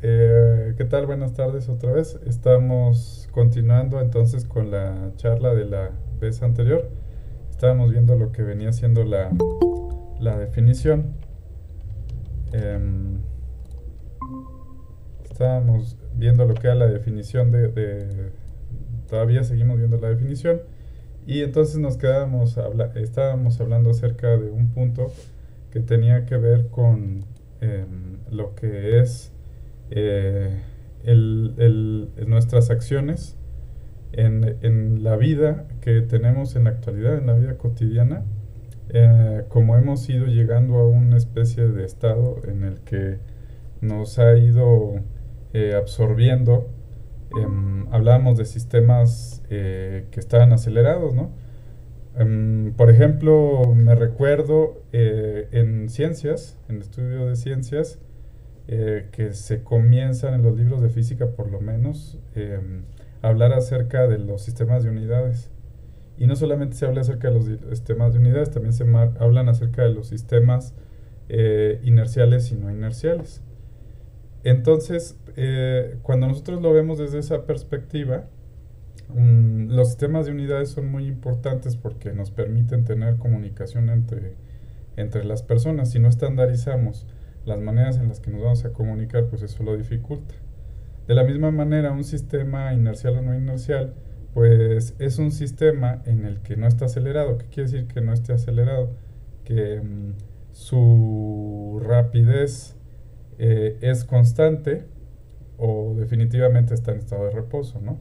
¿Qué tal? Buenas tardes otra vez. Estamos continuando entonces con la charla de la vez anterior. Estábamos viendo lo que venía siendo la definición. Em, Estábamos viendo lo que era la definición todavía seguimos viendo la definición. Y entonces estábamos hablando acerca de un punto que tenía que ver con lo que es eh, nuestras acciones en la vida que tenemos en la actualidad, en la vida cotidiana, como hemos ido llegando a una especie de estado en el que nos ha ido absorbiendo. Hablábamos de sistemas que estaban acelerados, ¿no? Por ejemplo, me recuerdo en ciencias, en el estudio de ciencias, que se comienzan en los libros de física por lo menos a hablar acerca de los sistemas de unidades. Y no solamente se habla acerca de los sistemas de unidades, también hablan acerca de los sistemas inerciales y no inerciales. Entonces, cuando nosotros lo vemos desde esa perspectiva, los sistemas de unidades son muy importantes porque nos permiten tener comunicación entre las personas. Si no estandarizamos las maneras en las que nos vamos a comunicar, pues eso lo dificulta. De la misma manera, un sistema inercial o no inercial, pues es un sistema en el que no está acelerado. ¿Qué quiere decir que no esté acelerado? Que su rapidez es constante o definitivamente está en estado de reposo, ¿no?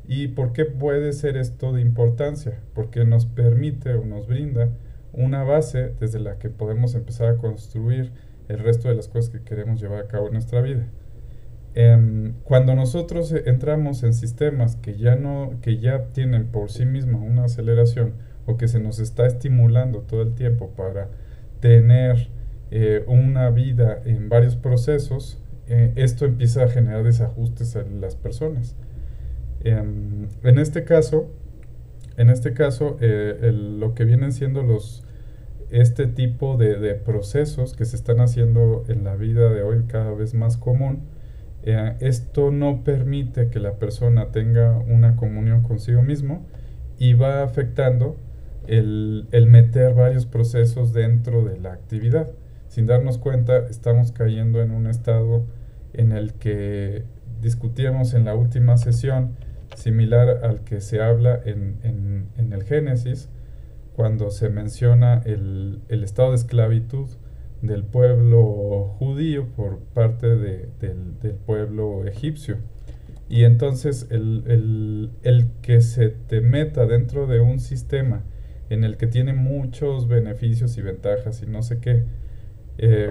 ¿Y por qué puede ser esto de importancia? Porque nos permite o nos brinda una base desde la que podemos empezar a construir el resto de las cosas que queremos llevar a cabo en nuestra vida. Cuando nosotros entramos en sistemas que ya no, que ya tienen por sí misma una aceleración o que se nos está estimulando todo el tiempo para tener una vida en varios procesos, esto empieza a generar desajustes en las personas. En este caso, lo que vienen siendo este tipo de procesos que se están haciendo en la vida de hoy cada vez más común, esto no permite que la persona tenga una comunión consigo mismo y va afectando el meter varios procesos dentro de la actividad. Sin darnos cuenta, estamos cayendo en un estado en el que discutíamos en la última sesión, similar al que se habla en el Génesis, cuando se menciona el estado de esclavitud del pueblo judío por parte del pueblo egipcio. Y entonces el que se te meta dentro de un sistema en el que tiene muchos beneficios y ventajas y no sé qué,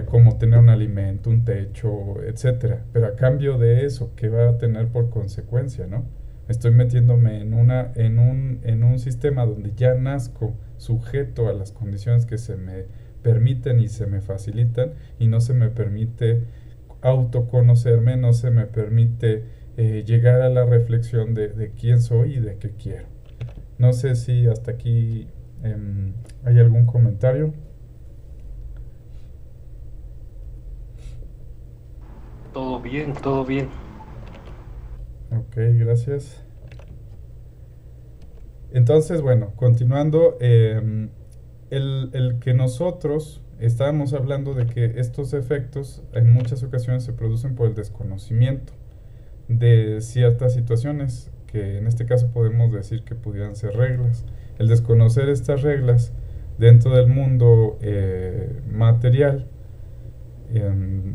como tener un alimento, un techo, etcétera. Pero a cambio de eso, ¿qué va a tener por consecuencia, no? Estoy metiéndome en un sistema donde ya nazco sujeto a las condiciones que se me permiten y se me facilitan y no se me permite autoconocerme, no se me permite llegar a la reflexión de quién soy y de qué quiero. No sé si hasta aquí hay algún comentario. Todo bien, todo bien. Ok, gracias. Entonces, bueno, continuando, el que nosotros estábamos hablando de que estos efectos en muchas ocasiones se producen por el desconocimiento de ciertas situaciones, que en este caso podemos decir que pudieran ser reglas. El desconocer estas reglas dentro del mundo material em,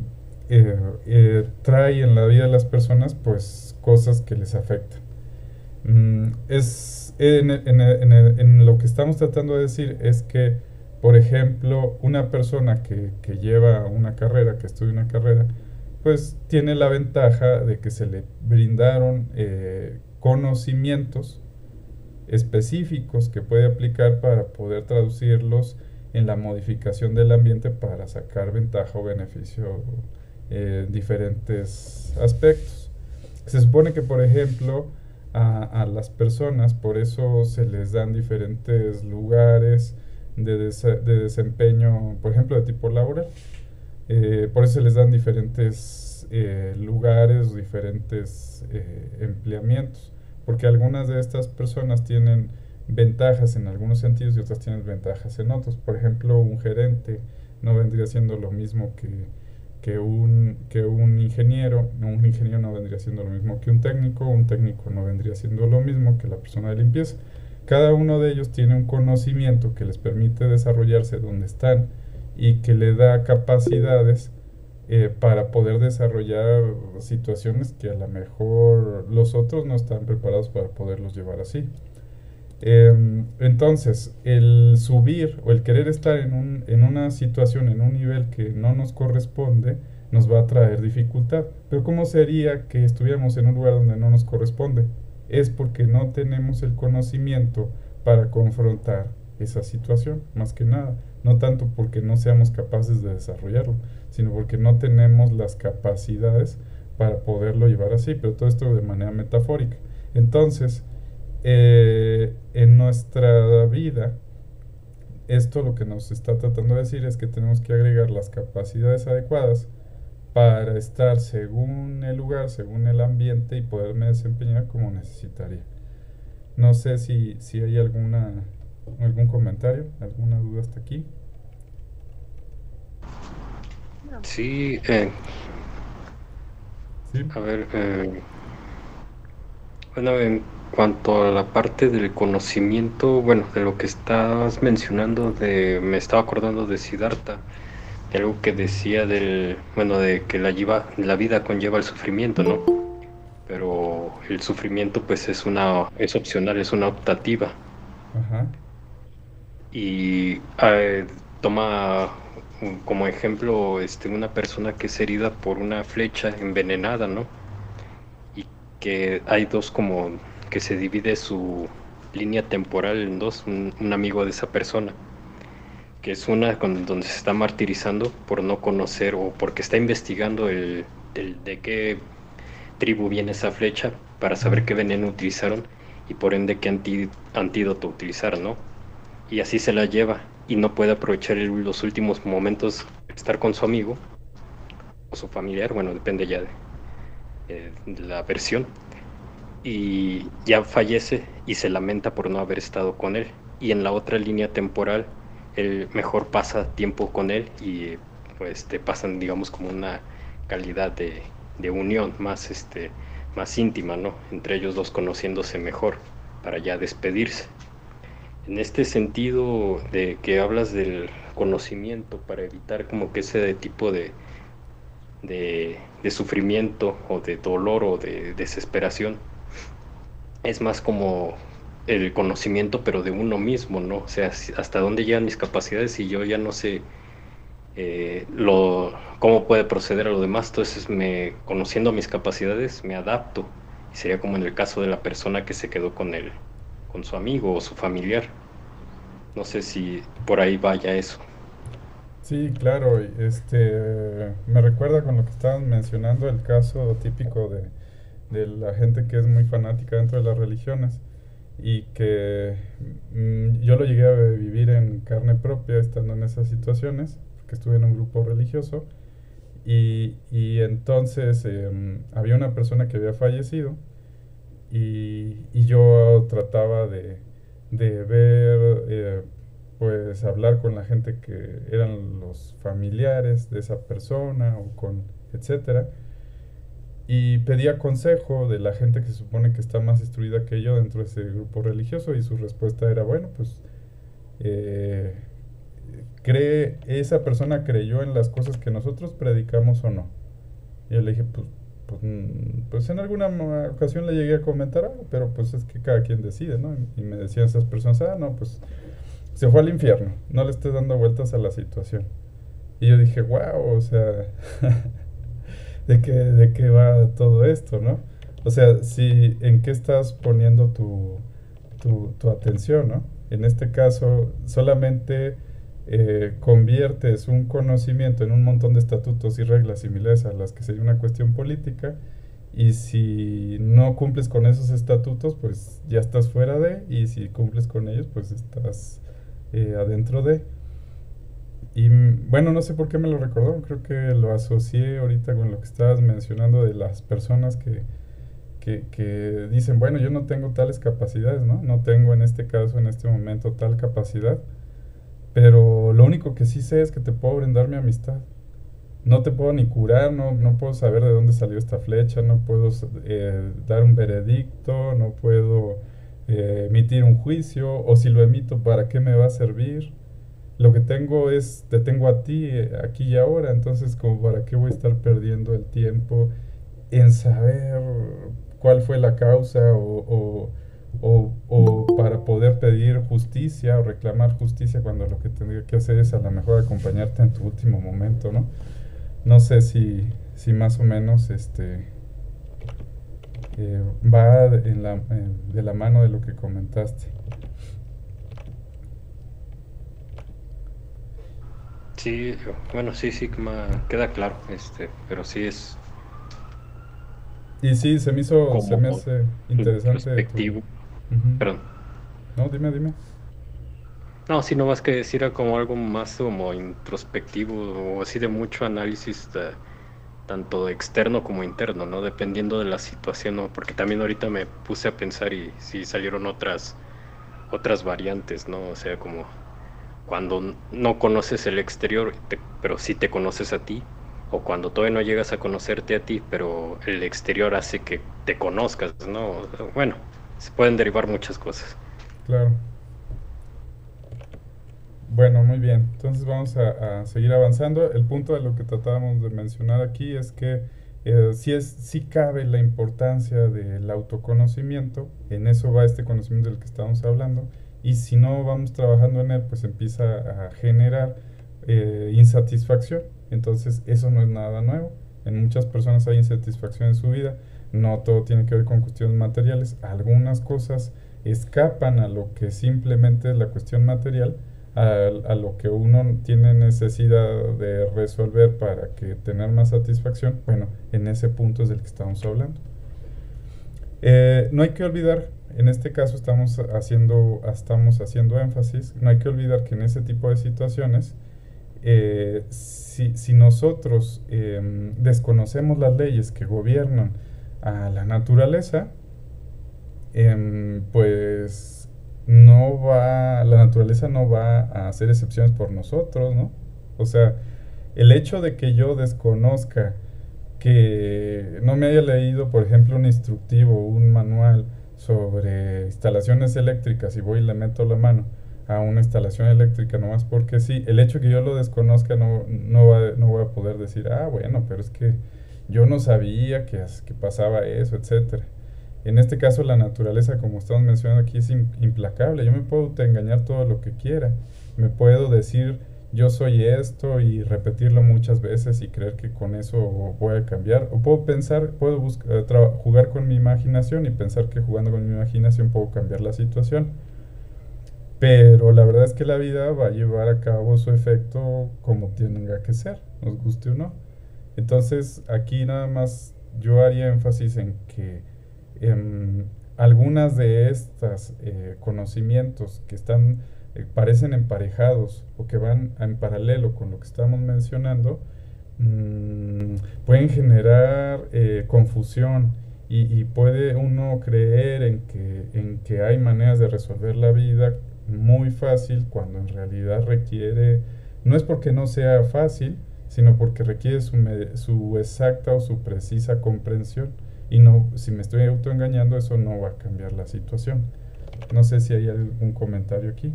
trae en la vida de las personas pues cosas que les afectan. En lo que estamos tratando de decir es que, por ejemplo, una persona que lleva una carrera, que estudia una carrera, pues tiene la ventaja de que se le brindaron conocimientos específicos que puede aplicar para poder traducirlos en la modificación del ambiente para sacar ventaja o beneficio en diferentes aspectos. Se supone que, por ejemplo, a las personas, por eso se les dan diferentes lugares de desempeño, por ejemplo, de tipo laboral. Por eso se les dan diferentes lugares, diferentes empleamientos, porque algunas de estas personas tienen ventajas en algunos sentidos y otras tienen ventajas en otros. Por ejemplo, un gerente no vendría siendo lo mismo que un ingeniero, no, un ingeniero no vendría siendo lo mismo que un técnico no vendría siendo lo mismo que la persona de limpieza. Cada uno de ellos tiene un conocimiento que les permite desarrollarse donde están y que le da capacidades para poder desarrollar situaciones que a lo mejor los otros no están preparados para poderlos llevar así. Entonces, el subir o el querer estar en una situación, en un nivel que no nos corresponde, nos va a traer dificultad. Pero ¿cómo sería que estuviéramos en un lugar donde no nos corresponde? Es porque no tenemos el conocimiento para confrontar esa situación, más que nada. No tanto porque no seamos capaces de desarrollarlo, sino porque no tenemos las capacidades para poderlo llevar así, pero todo esto de manera metafórica. Entonces, en nuestra vida, esto lo que nos está tratando de decir es que tenemos que agregar las capacidades adecuadas para estar según el lugar, según el ambiente y poderme desempeñar como necesitaría. No sé si hay algún comentario, alguna duda hasta aquí. Sí, ¿Sí? a ver, bueno, en cuanto a la parte del conocimiento, bueno, de lo que estabas mencionando, me estaba acordando de Siddhartha, de algo que decía bueno, de que la vida conlleva el sufrimiento, ¿no? Pero el sufrimiento pues es opcional, es una optativa. Ajá. Y toma como ejemplo una persona que es herida por una flecha envenenada, ¿no? Y que hay dos, como que se divide su línea temporal en dos, un amigo de esa persona, que es una donde se está martirizando por no conocer o porque está investigando de qué tribu viene esa flecha para saber qué veneno utilizaron y por ende qué antídoto utilizar, ¿no? Y así se la lleva y no puede aprovechar los últimos momentos de estar con su amigo o su familiar, bueno, depende ya de la versión, y ya fallece y se lamenta por no haber estado con él. Y en la otra línea temporal, él mejor pasa tiempo con él y pues te pasan, digamos, como una calidad de unión más íntima, ¿no? Entre ellos dos conociéndose mejor para ya despedirse. En este sentido de que hablas del conocimiento para evitar como que ese tipo de sufrimiento o de dolor o de desesperación, es más como el conocimiento pero de uno mismo, ¿no? O sea, hasta dónde llegan mis capacidades y yo ya no sé cómo puede proceder a lo demás. Entonces, conociendo mis capacidades, me adapto. Y sería como en el caso de la persona que se quedó con su amigo o su familiar. No sé si por ahí vaya eso. Sí, claro, me recuerda con lo que estaban mencionando el caso típico de la gente que es muy fanática dentro de las religiones y que yo lo llegué a vivir en carne propia estando en esas situaciones, porque estuve en un grupo religioso y entonces había una persona que había fallecido y yo trataba de ver, pues hablar con la gente que eran los familiares de esa persona o con etcétera y pedía consejo de la gente que se supone que está más instruida que yo dentro de ese grupo religioso y su respuesta era, bueno, pues eh, esa persona creyó en las cosas que nosotros predicamos o no. Y yo le dije, pues en alguna ocasión le llegué a comentar algo, pero pues es que cada quien decide, ¿no? Y me decían esas personas, no, pues se fue al infierno, no le estés dando vueltas a la situación. Y yo dije, wow, o sea, de qué va todo esto, ¿no? O sea, si, ¿en qué estás poniendo tu atención, ¿no? En este caso, solamente conviertes un conocimiento en un montón de estatutos y reglas similares a las que sería una cuestión política, y si no cumples con esos estatutos, pues ya estás fuera de, y si cumples con ellos, pues estás adentro de. bueno, no sé por qué me lo recordó, creo que lo asocié ahorita con lo que estabas mencionando de las personas que dicen, bueno, yo no tengo tales capacidades, ¿no? No tengo en este caso, en este momento, tal capacidad, pero lo único que sí sé es que te puedo brindar mi amistad. No te puedo ni curar, no puedo saber de dónde salió esta flecha, no puedo dar un veredicto, no puedo emitir un juicio, o si lo emito, ¿para qué me va a servir? Lo que tengo es, te tengo a ti aquí y ahora, entonces como para qué voy a estar perdiendo el tiempo en saber cuál fue la causa o para poder pedir justicia o reclamar justicia cuando lo que tendría que hacer es a lo mejor acompañarte en tu último momento, ¿no? No sé si más o menos va de la mano de lo que comentaste. Sí, bueno, sí, sí, queda claro, pero sí es Y sí, se como me hace interesante tu... introspectivo, Ujú. perdón. No, dime, dime. No, sí, no más que decir era como algo más como introspectivo o así de mucho análisis tanto externo como interno, ¿no? Dependiendo de la situación, ¿no? Porque también ahorita me puse a pensar y sí salieron otras variantes, ¿no? O sea, como cuando no conoces el exterior, pero sí te conoces a ti, o cuando todavía no llegas a conocerte a ti, pero el exterior hace que te conozcas, ¿no? Bueno, se pueden derivar muchas cosas. Claro. Bueno, muy bien. Entonces vamos a seguir avanzando. El punto de lo que tratábamos de mencionar aquí es que sí cabe la importancia del autoconocimiento. En eso va este conocimiento del que estamos hablando. Y si no vamos trabajando en él, pues empieza a generar insatisfacción. Entonces eso no es nada nuevo. En muchas personas hay insatisfacción en su vida. No todo tiene que ver con cuestiones materiales. Algunas cosas escapan a lo que simplemente es la cuestión material, a lo que uno tiene necesidad de resolver para que tener más satisfacción. Bueno, en ese punto es del que estamos hablando. No hay que olvidar, en este caso estamos haciendo énfasis, no hay que olvidar que en ese tipo de situaciones, si nosotros desconocemos las leyes que gobiernan a la naturaleza, pues la naturaleza no va a hacer excepciones por nosotros, ¿no? O sea, el hecho de que yo desconozca, que no me haya leído, por ejemplo, un instructivo, un manual sobre instalaciones eléctricas y voy y le meto la mano a una instalación eléctrica nomás porque sí, el hecho de que yo lo desconozca no voy a poder decir, ah, bueno, pero es que yo no sabía que pasaba eso, etcétera. En este caso la naturaleza, como estamos mencionando aquí, es implacable. Yo me puedo engañar todo lo que quiera. Me puedo decir yo soy esto y repetirlo muchas veces y creer que con eso voy a cambiar. O puedo pensar, jugar con mi imaginación y pensar que jugando con mi imaginación puedo cambiar la situación. Pero la verdad es que la vida va a llevar a cabo su efecto como tenga que ser, nos guste o no. Entonces aquí nada más yo haría énfasis en que em, algunas de estas conocimientos que parecen emparejados o que van en paralelo con lo que estamos mencionando, pueden generar confusión y puede uno creer en que hay maneras de resolver la vida muy fácil cuando en realidad requiere, no es porque no sea fácil, sino porque requiere su exacta o su precisa comprensión. Y no, si me estoy autoengañando, eso no va a cambiar la situación. No sé si hay algún comentario aquí.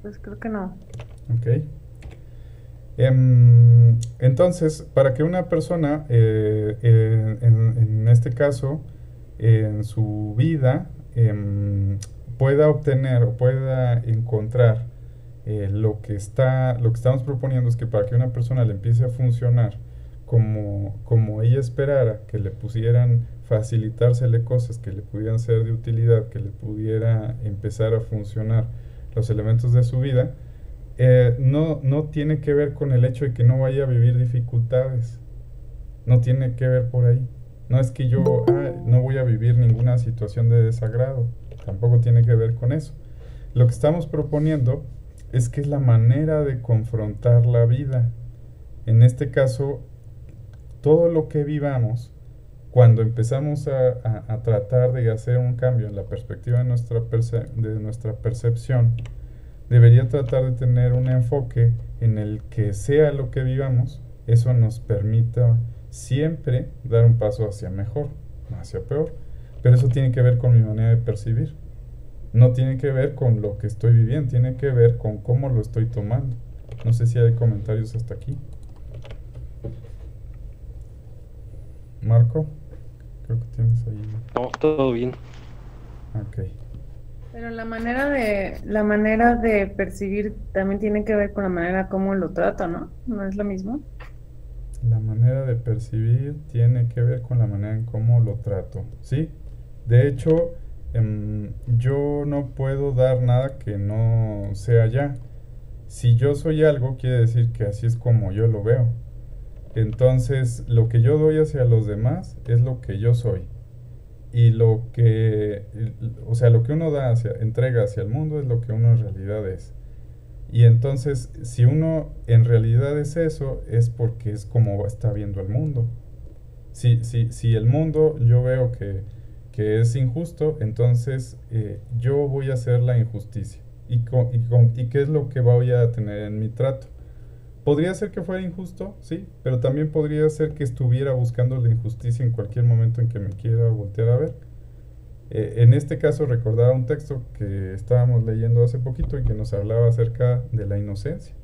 Pues creo que no. Ok. Entonces, para que una persona, en este caso, en su vida, pueda obtener o pueda encontrar lo que estamos proponiendo es que para que una persona le empiece a funcionar como ella esperara, que le pusieran facilitársele cosas, que le pudieran ser de utilidad, que le pudiera empezar a funcionar los elementos de su vida, no tiene que ver con el hecho de que no vaya a vivir dificultades, no tiene que ver por ahí. No es que yo no voy a vivir ninguna situación de desagrado, tampoco tiene que ver con eso. Lo que estamos proponiendo es que es la manera de confrontar la vida. En este caso, todo lo que vivamos, cuando empezamos a tratar de hacer un cambio en la perspectiva de nuestra percepción, debería tratar de tener un enfoque en el que sea lo que vivamos, eso nos permita siempre dar un paso hacia mejor, no hacia peor. Pero eso tiene que ver con mi manera de percibir. No tiene que ver con lo que estoy viviendo, tiene que ver con cómo lo estoy tomando. No sé si hay comentarios hasta aquí. Marco, creo que tienes ahí. No, todo bien. Ok. Pero la manera de percibir también tiene que ver con la manera como lo trato, ¿no? ¿No es lo mismo? La manera de percibir tiene que ver con la manera en cómo lo trato. Sí, de hecho, yo no puedo dar nada que no sea ya. Si yo soy algo, quiere decir que así es como yo lo veo. Entonces, lo que yo doy hacia los demás es lo que yo soy. Y o sea, lo que uno entrega hacia el mundo es lo que uno en realidad es. Y entonces, si uno en realidad es eso, es porque es como está viendo el mundo. Si el mundo yo veo que es injusto, entonces yo voy a hacer la injusticia. ¿Y qué es lo que voy a tener en mi trato? Podría ser que fuera injusto, sí, pero también podría ser que estuviera buscando la injusticia en cualquier momento en que me quiera voltear a ver. En este caso recordaba un texto que estábamos leyendo hace poquito y que nos hablaba acerca de la inocencia.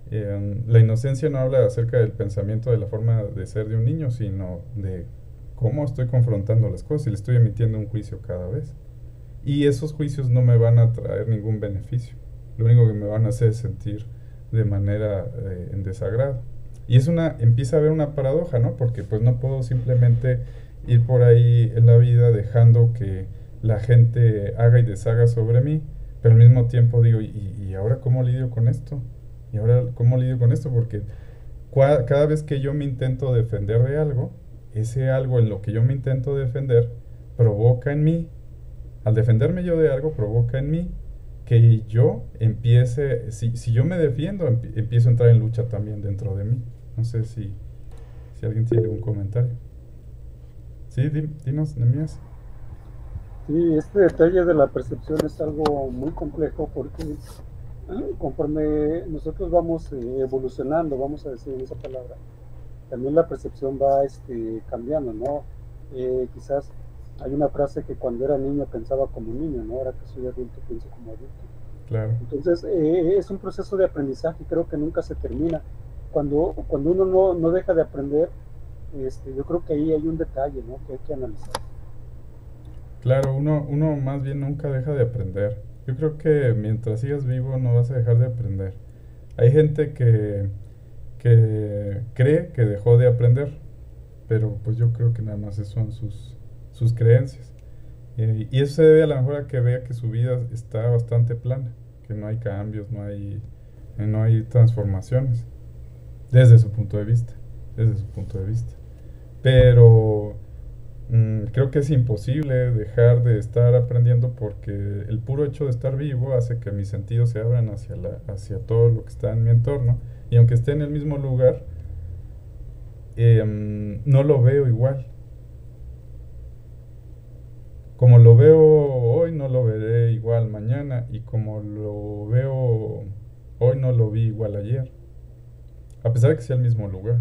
La inocencia no habla acerca del pensamiento de la forma de ser de un niño, sino de cómo estoy confrontando las cosas y le estoy emitiendo un juicio cada vez. Y esos juicios no me van a traer ningún beneficio. Lo único que me van a hacer es sentir de manera en desagrado. Y empieza a haber una paradoja, ¿no? Porque pues no puedo simplemente ir por ahí en la vida dejando que la gente haga y deshaga sobre mí, pero al mismo tiempo digo, ¿y ahora cómo lidio con esto? ¿Y ahora cómo lidio con esto? Porque cada vez que yo me intento defender de algo, ese algo en lo que yo me intento defender provoca en mí, al defenderme yo de algo, provoca en mí que yo empiece, si yo me defiendo, empiezo a entrar en lucha también dentro de mí. No sé si alguien tiene algún comentario. Sí, dinos, Nemías. Sí, este detalle de la percepción es algo muy complejo porque conforme nosotros vamos evolucionando, vamos a decir esa palabra, también la percepción va cambiando, ¿no? Quizás hay una frase que cuando era niño pensaba como niño, ¿no? Ahora que soy adulto pienso como adulto. Claro. Entonces es un proceso de aprendizaje, creo que nunca se termina. Cuando uno no deja de aprender, yo creo que ahí hay un detalle, ¿no? Que hay que analizar. Claro, uno más bien nunca deja de aprender. Yo creo que mientras sigas vivo no vas a dejar de aprender. Hay gente que cree que dejó de aprender, pero pues yo creo que nada más son sus creencias. Y eso se debe a lo mejor a que vea que su vida está bastante plana, que no hay cambios, no hay transformaciones, desde su punto de vista, Pero creo que es imposible dejar de estar aprendiendo porque el puro hecho de estar vivo hace que mis sentidos se abran hacia todo lo que está en mi entorno, y aunque esté en el mismo lugar, no lo veo igual. Como lo veo hoy, no lo veré igual mañana, y como lo veo hoy, no lo vi igual ayer, a pesar de que sea el mismo lugar.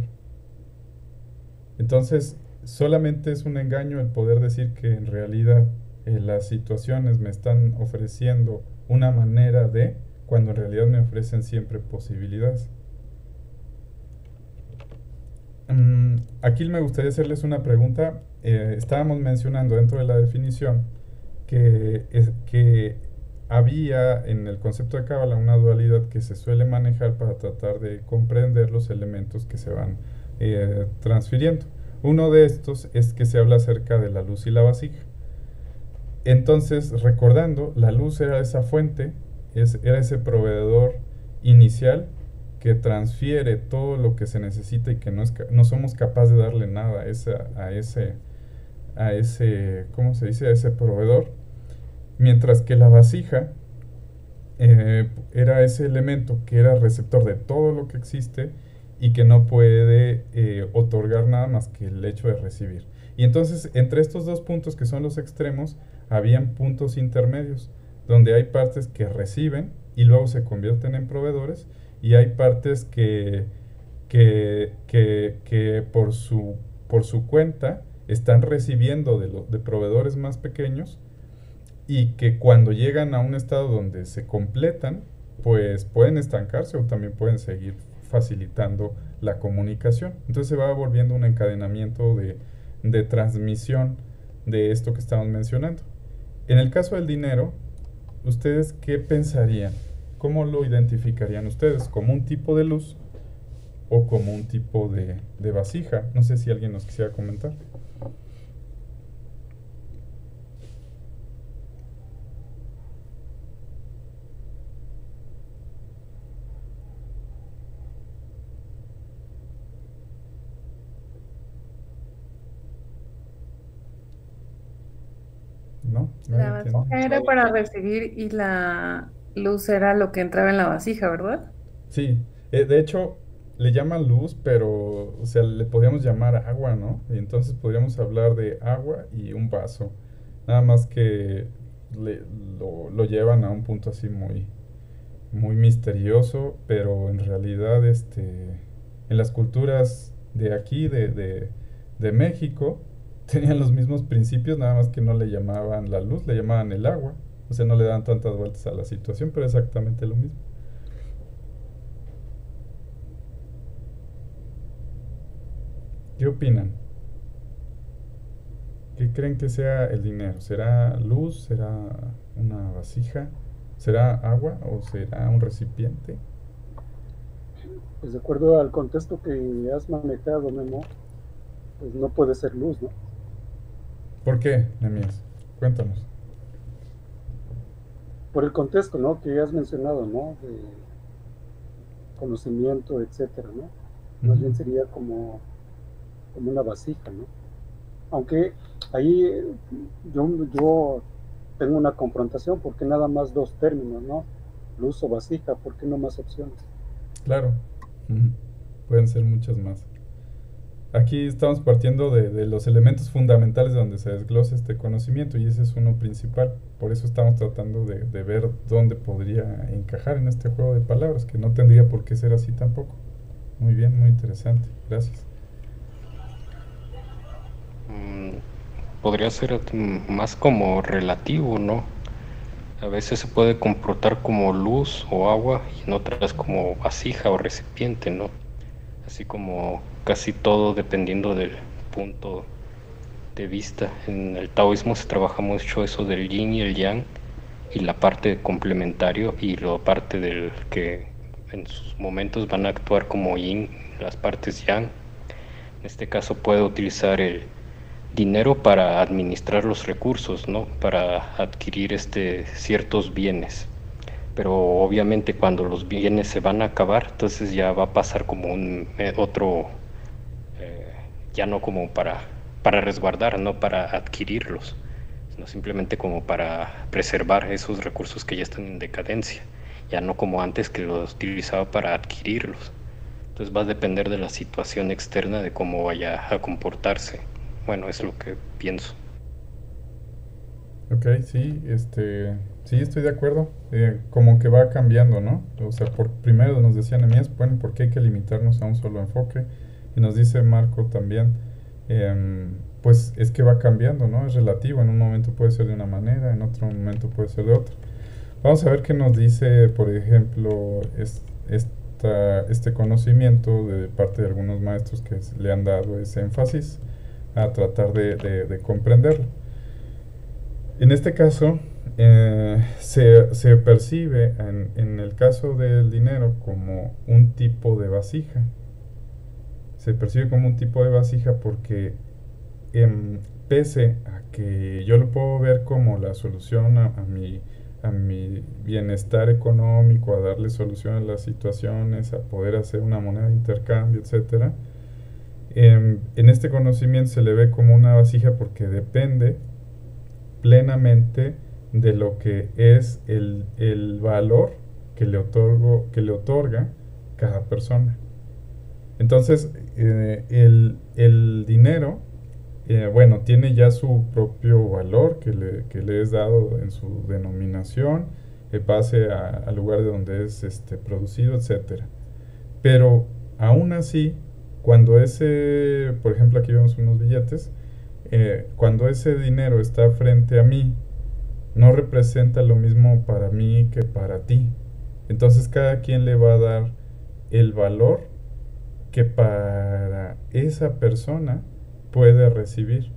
Entonces, solamente es un engaño el poder decir que en realidad las situaciones me están ofreciendo una manera cuando en realidad me ofrecen siempre posibilidades. Aquí me gustaría hacerles una pregunta. Estábamos mencionando dentro de la definición que había en el concepto de Cábala una dualidad que se suele manejar para tratar de comprender los elementos que se van transfiriendo. Uno de estos es que se habla acerca de la luz y la vasija. Entonces, recordando, la luz era esa fuente, era ese proveedor inicial que transfiere todo lo que se necesita y que no somos capaces de darle nada a ese, ¿cómo se dice? A ese proveedor, mientras que la vasija era ese elemento que era receptor de todo lo que existe y que no puede otorgar nada más que el hecho de recibir. Y entonces, entre estos dos puntos que son los extremos, habían puntos intermedios, donde hay partes que reciben y luego se convierten en proveedores, y hay partes que por su cuenta están recibiendo de proveedores más pequeños, y que cuando llegan a un estado donde se completan, pues pueden estancarse o también pueden seguir facilitando la comunicación. Entonces se va volviendo un encadenamiento de transmisión de esto que estamos mencionando. En el caso del dinero, ¿ustedes qué pensarían? ¿Cómo lo identificarían ustedes? ¿Como un tipo de luz o como un tipo de vasija? No sé si alguien nos quisiera comentar. ¿No? La ¿Nadie tiene? vasija era para recibir y la luz era lo que entraba en la vasija, ¿verdad? Sí, de hecho le llaman luz, pero, o sea, le podríamos llamar agua, ¿no? Y entonces podríamos hablar de agua y un vaso. Nada más que lo llevan a un punto así muy misterioso, pero en realidad, en las culturas de aquí, de México, tenían los mismos principios, nada más que no le llamaban la luz, le llamaban el agua. O sea, no le daban tantas vueltas a la situación, pero exactamente lo mismo. ¿Qué opinan? ¿Qué creen que sea el dinero? ¿Será luz? ¿Será una vasija? ¿Será agua o será un recipiente? Pues de acuerdo al contexto que has manejado, Memo, pues no puede ser luz, ¿no? ¿Por qué, Nemías? Cuéntanos. Por el contexto, ¿no? Que has mencionado, ¿no? De conocimiento, etcétera, ¿no? Más bien sería como una vasija, ¿no? Aunque ahí yo tengo una confrontación, porque nada más dos términos, ¿no? Luz o vasija, ¿por qué no más opciones? Claro, pueden ser muchas más. Aquí estamos partiendo de los elementos fundamentales donde se desglosa este conocimiento, y ese es uno principal. Por eso estamos tratando de ver dónde podría encajar en este juego de palabras, que no tendría por qué ser así tampoco. Muy bien, muy interesante. Gracias. Podría ser más como relativo, ¿no? A veces se puede comportar como luz o agua y en otras como vasija o recipiente, ¿no? Así como casi todo dependiendo del punto de vista. En el taoísmo se trabaja mucho eso del yin y el yang, y la parte complementario y la parte del que en sus momentos van a actuar como yin, las partes yang. En este caso puede utilizar el dinero para administrar los recursos, ¿no? Para adquirir ciertos bienes. Pero obviamente cuando los bienes se van a acabar, entonces ya va a pasar como otro, ya no como para resguardar, no para adquirirlos, sino simplemente como para preservar esos recursos que ya están en decadencia, ya no como antes que los utilizaba para adquirirlos. Entonces va a depender de la situación externa, de cómo vaya a comportarse. Bueno, es lo que pienso. Ok, sí, sí, estoy de acuerdo. Como que va cambiando, ¿no? O sea, primero nos decía Nemías, bueno, ¿por qué hay que limitarnos a un solo enfoque? Y nos dice Marco también, pues es que va cambiando, ¿no? Es relativo, en un momento puede ser de una manera, en otro momento puede ser de otra. Vamos a ver qué nos dice, por ejemplo, este conocimiento de parte de algunos maestros que le han dado ese énfasis a tratar de comprenderlo. En este caso, se percibe en el caso del dinero como un tipo de vasija. Se percibe como un tipo de vasija porque, pese a que yo lo puedo ver como la solución a mi bienestar económico, a darle solución a las situaciones, a poder hacer una moneda de intercambio, etcétera. En este conocimiento se le ve como una vasija porque depende plenamente de lo que es el valor que le otorga cada persona. Entonces, el dinero, bueno, tiene ya su propio valor que le es dado en su denominación, en base al lugar de donde es producido, etcétera. Pero aún así, cuando por ejemplo, aquí vemos unos billetes, cuando ese dinero está frente a mí, no representa lo mismo para mí que para ti. Entonces cada quien le va a dar el valor que para esa persona puede recibir.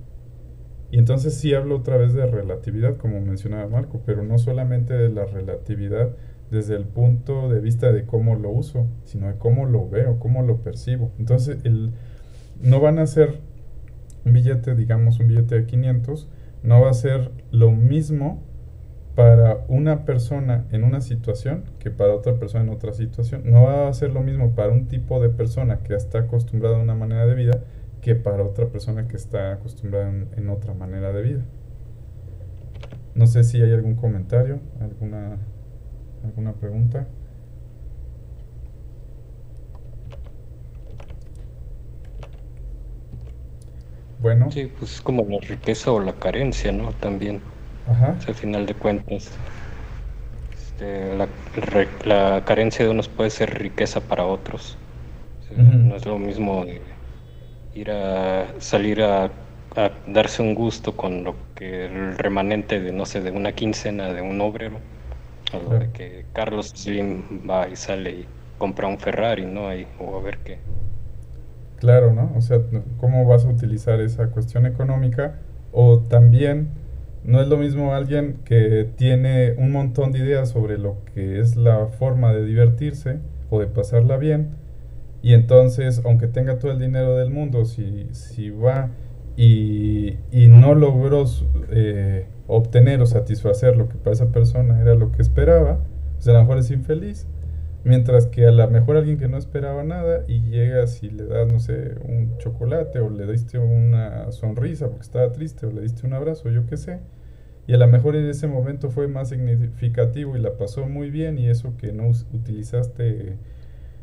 Y entonces sí hablo otra vez de relatividad, como mencionaba Marco, pero no solamente de la relatividad desde el punto de vista de cómo lo uso, sino de cómo lo veo, cómo lo percibo. Entonces no van a ser un billete, digamos un billete de 500, no va a ser lo mismo para una persona en una situación que para otra persona en otra situación. No va a ser lo mismo para un tipo de persona que está acostumbrada a una manera de vida que para otra persona que está acostumbrada en otra manera de vida. No sé si hay algún comentario, alguna pregunta. Bueno. Sí, pues como la riqueza o la carencia, ¿no? También, Ajá. al final de cuentas, la carencia de unos puede ser riqueza para otros. O sea, no es lo mismo salir a darse un gusto con lo que el remanente de, no sé, de una quincena de un obrero, a lo de que Carlos Slim va y sale y compra un Ferrari, ¿no? O a ver qué. Claro, ¿no? O sea, ¿cómo vas a utilizar esa cuestión económica? O también, no es lo mismo alguien que tiene un montón de ideas sobre lo que es la forma de divertirse o de pasarla bien, y entonces, aunque tenga todo el dinero del mundo, si va y no logró obtener o satisfacer lo que para esa persona era lo que esperaba, pues a lo mejor es infeliz. Mientras que a lo mejor alguien que no esperaba nada y llegas y le das, no sé, un chocolate o le diste una sonrisa porque estaba triste o le diste un abrazo, yo qué sé, y a lo mejor en ese momento fue más significativo y la pasó muy bien, y eso que no utilizaste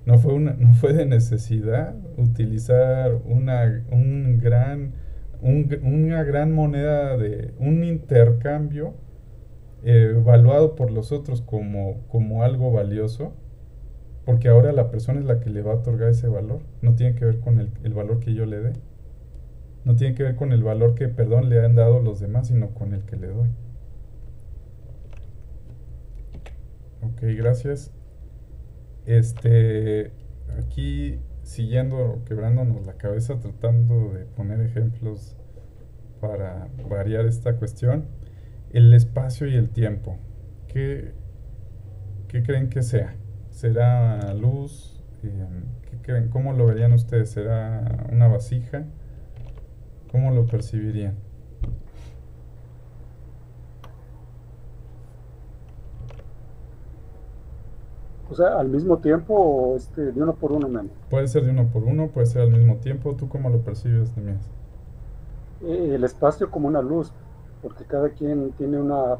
no fue de necesidad utilizar una gran moneda de un intercambio evaluado por los otros como algo valioso, porque ahora la persona es la que le va a otorgar ese valor. No tiene que ver con el valor que yo le dé. No tiene que ver con el valor que, perdón, le han dado los demás, sino con el que le doy. Ok, gracias. Aquí siguiendo, quebrándonos la cabeza, tratando de poner ejemplos para variar esta cuestión. El espacio y el tiempo. ¿Qué creen que sea? ¿Será luz? ¿Qué creen? ¿Cómo lo verían ustedes? ¿Será una vasija? ¿Cómo lo percibirían? O sea, al mismo tiempo o de uno por uno menos. Puede ser de uno por uno, puede ser al mismo tiempo. ¿Tú cómo lo percibes, Nemías? El espacio como una luz, porque cada quien tiene una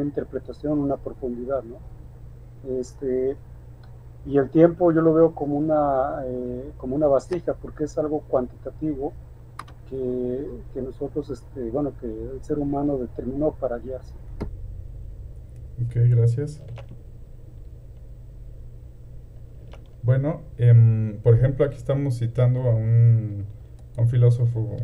interpretación, una profundidad, ¿no? Y el tiempo yo lo veo como una vasija, porque es algo cuantitativo que nosotros, bueno, que el ser humano determinó para guiarse. Ok, gracias. Bueno, por ejemplo, aquí estamos citando a un filósofo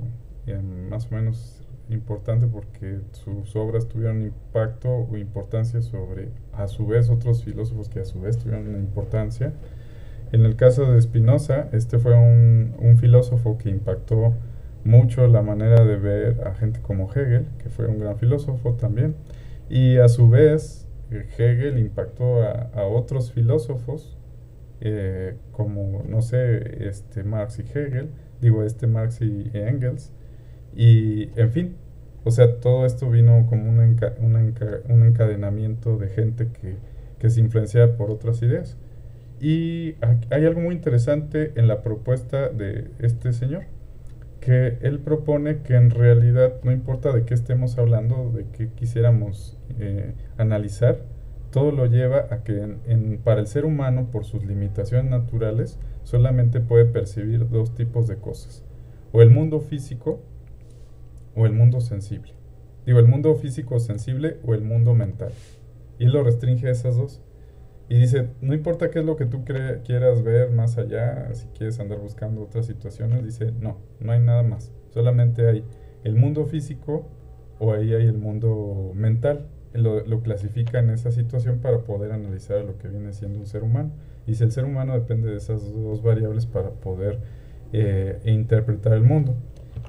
más o menos importante, porque sus obras tuvieron impacto o importancia sobre, a su vez, otros filósofos que a su vez tuvieron una importancia. En el caso de Spinoza, fue un filósofo que impactó mucho la manera de ver a gente como Hegel, que fue un gran filósofo también, y a su vez Hegel impactó a otros filósofos como, no sé, Marx y Hegel, digo, Marx y Engels, y en fin, O sea, todo esto vino como un encadenamiento de gente que se influenciaba por otras ideas. Y hay algo muy interesante en la propuesta de este señor, que él propone que en realidad no importa de qué estemos hablando, de qué quisiéramos analizar, todo lo lleva a que para el ser humano, por sus limitaciones naturales, solamente puede percibir dos tipos de cosas, o el mundo físico o el mundo sensible. Digo, el mundo físico sensible o el mundo mental. Y lo restringe a esas dos. Y dice, no importa qué es lo que tú quieras ver más allá, si quieres andar buscando otras situaciones, dice, no, no hay nada más. Solamente hay el mundo físico o ahí hay el mundo mental. Lo clasifica en esa situación para poder analizar lo que viene siendo un ser humano. Dice, el ser humano depende de esas dos variables para poder interpretar el mundo.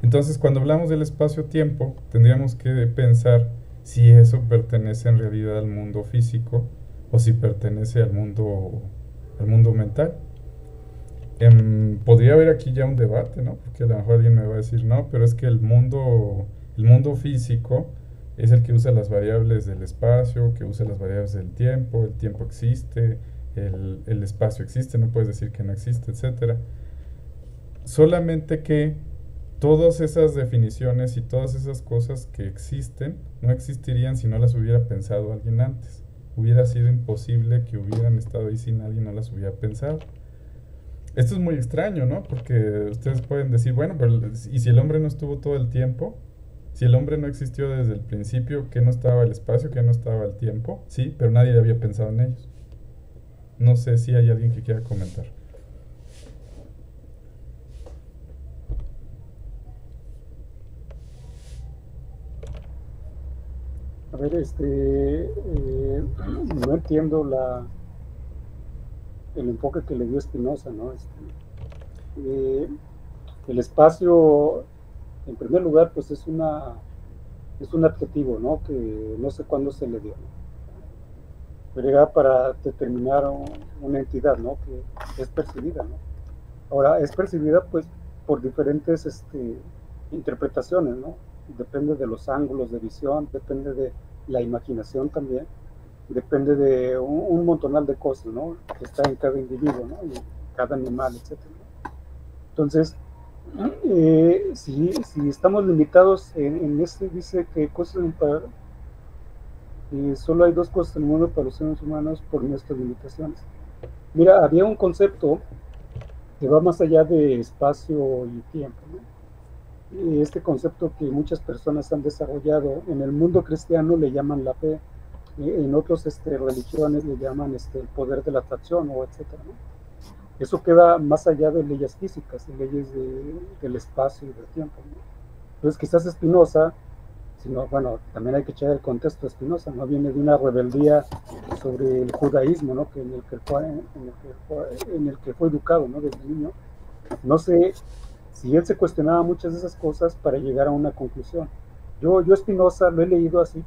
Entonces, cuando hablamos del espacio-tiempo, tendríamos que pensar si eso pertenece en realidad al mundo físico o si pertenece al mundo mental. Podría haber aquí ya un debate, ¿no? Porque a lo mejor alguien me va a decir, no, pero es que el mundo físico es el que usa las variables del espacio, que usa las variables del tiempo, el tiempo existe, el espacio existe, no puedes decir que no existe, etcétera. Solamente que todas esas definiciones y todas esas cosas que existen no existirían si no las hubiera pensado alguien antes. Hubiera sido imposible que hubieran estado ahí si alguien no las hubiera pensado. Esto es muy extraño, ¿no? Porque ustedes pueden decir, bueno, pero ¿y si el hombre no estuvo todo el tiempo? Si el hombre no existió desde el principio, ¿qué no estaba el espacio? ¿Qué no estaba el tiempo? Sí, pero nadie había pensado en ellos. No sé si hay alguien que quiera comentar. A ver, no entiendo el enfoque que le dio Spinoza, ¿no? El espacio, en primer lugar, pues es un adjetivo, ¿no? Que no sé cuándo se le dio, ¿no? Pero llega para determinar una entidad, ¿no? Que es percibida, ¿no? Ahora, es percibida, pues, por diferentes interpretaciones, ¿no? Depende de los ángulos de visión, depende de la imaginación también, depende de un montonal de cosas, ¿no? Que está en cada individuo, ¿no? Y cada animal, etc. Entonces, si estamos limitados en este, dice que solo hay dos cosas en el mundo para los seres humanos por nuestras limitaciones. Mira, había un concepto que va más allá de espacio y tiempo, ¿no? Este concepto que muchas personas han desarrollado en el mundo cristiano le llaman la fe, en otras religiones le llaman el poder de la atracción o etcétera, ¿no? Eso queda más allá de leyes físicas, de leyes del espacio y del tiempo, ¿no? Entonces quizás Spinoza, bueno, también hay que echar el contexto de Spinoza, ¿no? Viene de una rebeldía sobre el judaísmo, ¿no? En el que fue educado, ¿no? Desde niño. No sé si él se cuestionaba muchas de esas cosas para llegar a una conclusión. Yo Spinoza lo he leído así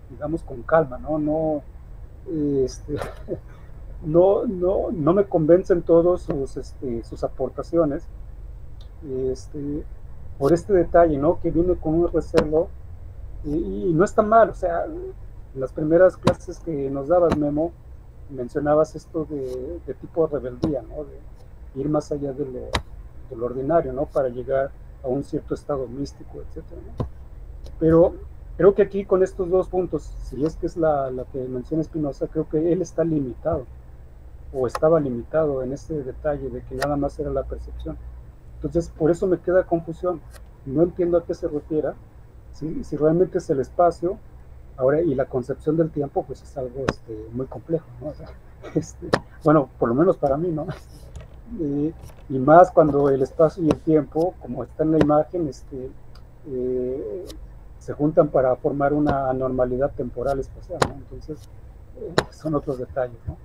digamos, con calma, ¿no? No me convencen todos sus aportaciones, por este detalle, ¿no? Que viene con un recelo, y no está mal. O sea, en las primeras clases que nos dabas, Memo, mencionabas esto de tipo de rebeldía, ¿no? De ir más allá de lo ordinario, ¿no? Para llegar a un cierto estado místico, etcétera, ¿no? Pero creo que aquí con estos dos puntos, si es que es la que menciona Spinoza, creo que él está limitado, o estaba limitado en este detalle de que nada más era la percepción. Entonces, por eso me queda confusión. No entiendo a qué se refiera. Si realmente es el espacio, ahora, y la concepción del tiempo, pues es algo muy complejo, ¿no? O sea, bueno, por lo menos para mí, ¿no? Y más cuando el espacio y el tiempo, como está en la imagen, se juntan para formar una anormalidad temporal espacial, ¿no? Entonces, son otros detalles, ¿no?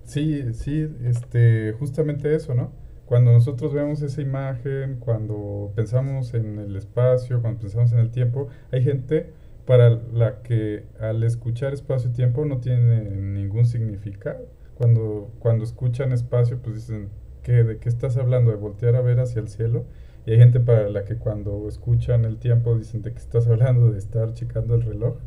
Sí, justamente eso, ¿no? Cuando nosotros vemos esa imagen, cuando pensamos en el espacio, cuando pensamos en el tiempo, hay gente para la que al escuchar espacio-tiempo no tiene ningún significado. Cuando escuchan espacio, pues dicen, ¿de qué estás hablando? ¿De voltear a ver hacia el cielo? Y hay gente para la que cuando escuchan el tiempo dicen de que estás hablando de estar checando el reloj.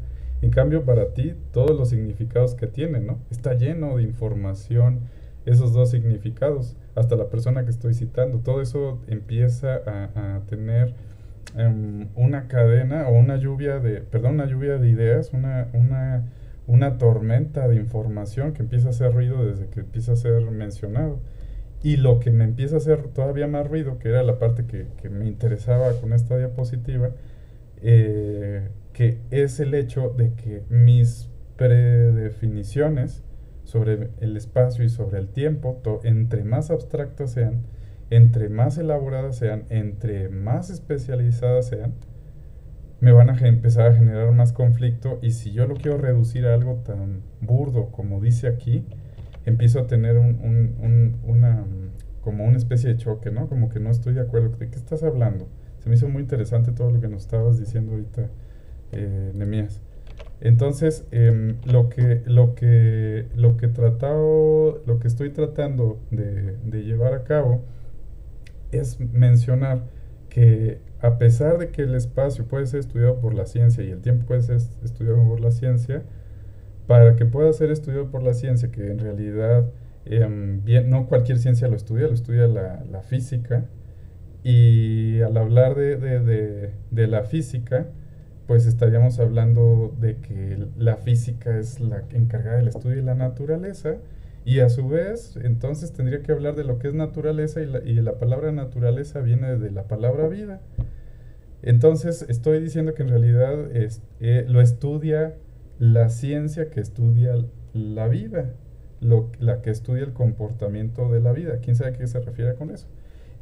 En cambio, para ti, todos los significados que tiene, ¿no? Está lleno de información, esos dos significados. Hasta la persona que estoy citando, todo eso empieza a tener una cadena o una lluvia de ideas, una tormenta de información que empieza a hacer ruido desde que empieza a ser mencionado. Y lo que me empieza a hacer todavía más ruido, que era la parte que me interesaba con esta diapositiva, que es el hecho de que mis predefiniciones sobre el espacio y sobre el tiempo, entre más abstractas sean, entre más elaboradas sean, entre más especializadas sean, me van a empezar a generar más conflicto, y si yo lo quiero reducir a algo tan burdo como dice aquí, empiezo a tener como una especie de choque, ¿no? Como que no estoy de acuerdo. ¿De qué estás hablando? Se me hizo muy interesante todo lo que nos estabas diciendo ahorita, Nehemías. Entonces, lo que estoy tratando de llevar a cabo es mencionar que a pesar de que el espacio puede ser estudiado por la ciencia y el tiempo puede ser estudiado por la ciencia, para que pueda ser estudiado por la ciencia, que en realidad bien, no cualquier ciencia lo estudia la física, y al hablar de la física, pues estaríamos hablando de que la física es la encargada del estudio de la naturaleza, y a su vez, entonces tendría que hablar de lo que es naturaleza, y la palabra naturaleza viene de la palabra vida. Entonces estoy diciendo que en realidad lo estudia la ciencia que estudia la vida, la que estudia el comportamiento de la vida. ¿Quién sabe a qué se refiere con eso?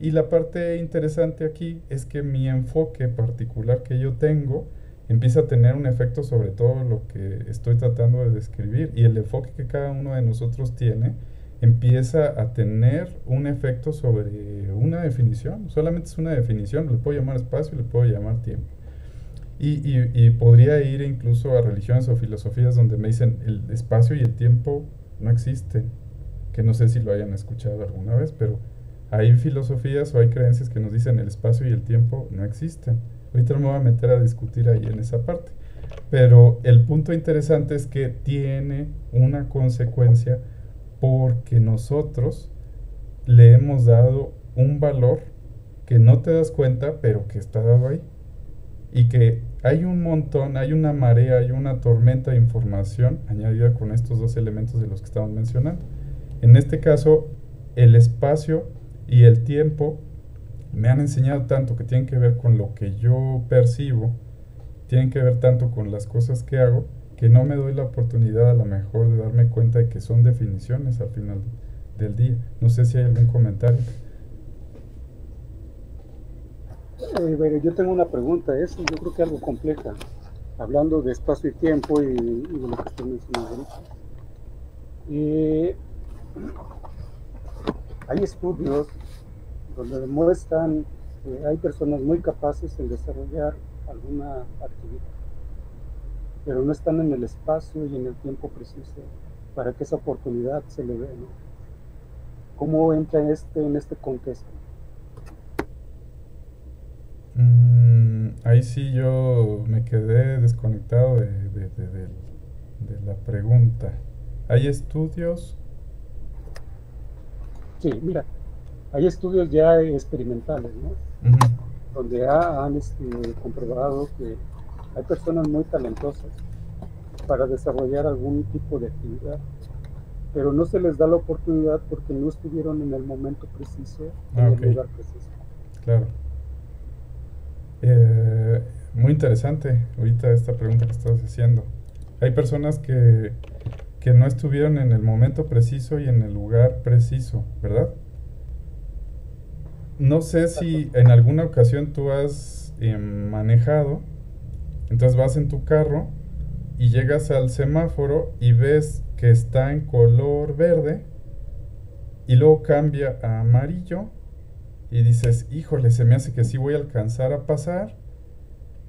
Y la parte interesante aquí es que mi enfoque particular que yo tengo empieza a tener un efecto sobre todo lo que estoy tratando de describir, y el enfoque que cada uno de nosotros tiene empieza a tener un efecto sobre una definición. Solamente es una definición, le puedo llamar espacio y le puedo llamar tiempo. Y podría ir incluso a religiones o filosofías donde me dicen el espacio y el tiempo no existen, que no sé si lo hayan escuchado alguna vez, pero hay filosofías o hay creencias que nos dicen el espacio y el tiempo no existen. Ahorita no me voy a meter a discutir ahí en esa parte, pero el punto interesante es que tiene una consecuencia, porque nosotros le hemos dado un valor que no te das cuenta, pero que está dado ahí. Y que hay un montón, hay una marea, hay una tormenta de información añadida con estos dos elementos de los que estamos mencionando. En este caso, el espacio y el tiempo me han enseñado tanto que tienen que ver con lo que yo percibo, tienen que ver tanto con las cosas que hago, que no me doy la oportunidad a lo mejor de darme cuenta de que son definiciones al final del día. No sé si hay algún comentario. Pero yo tengo una pregunta, es yo creo que algo compleja, hablando de espacio y tiempo y de lo que estoy mencionando ahorita. Hay estudios donde demuestran que hay personas muy capaces en desarrollar alguna actividad, pero no están en el espacio y en el tiempo preciso para que esa oportunidad se le dé, ¿no? ¿Cómo entra en este contexto? Ahí sí yo me quedé desconectado de la pregunta. ¿Hay estudios? Sí, mira, hay estudios ya experimentales, ¿no? Uh-huh. Donde han comprobado que hay personas muy talentosas para desarrollar algún tipo de actividad, pero no se les da la oportunidad porque no estuvieron en el momento preciso, en el lugar preciso. Claro. Muy interesante ahorita esta pregunta que estás haciendo. Hay personas que no estuvieron en el momento preciso y en el lugar preciso, ¿verdad? No sé si en alguna ocasión tú has manejado, entonces vas en tu carro y llegas al semáforo y ves que está en color verde y luego cambia a amarillo y dices, híjole, se me hace que sí voy a alcanzar a pasar,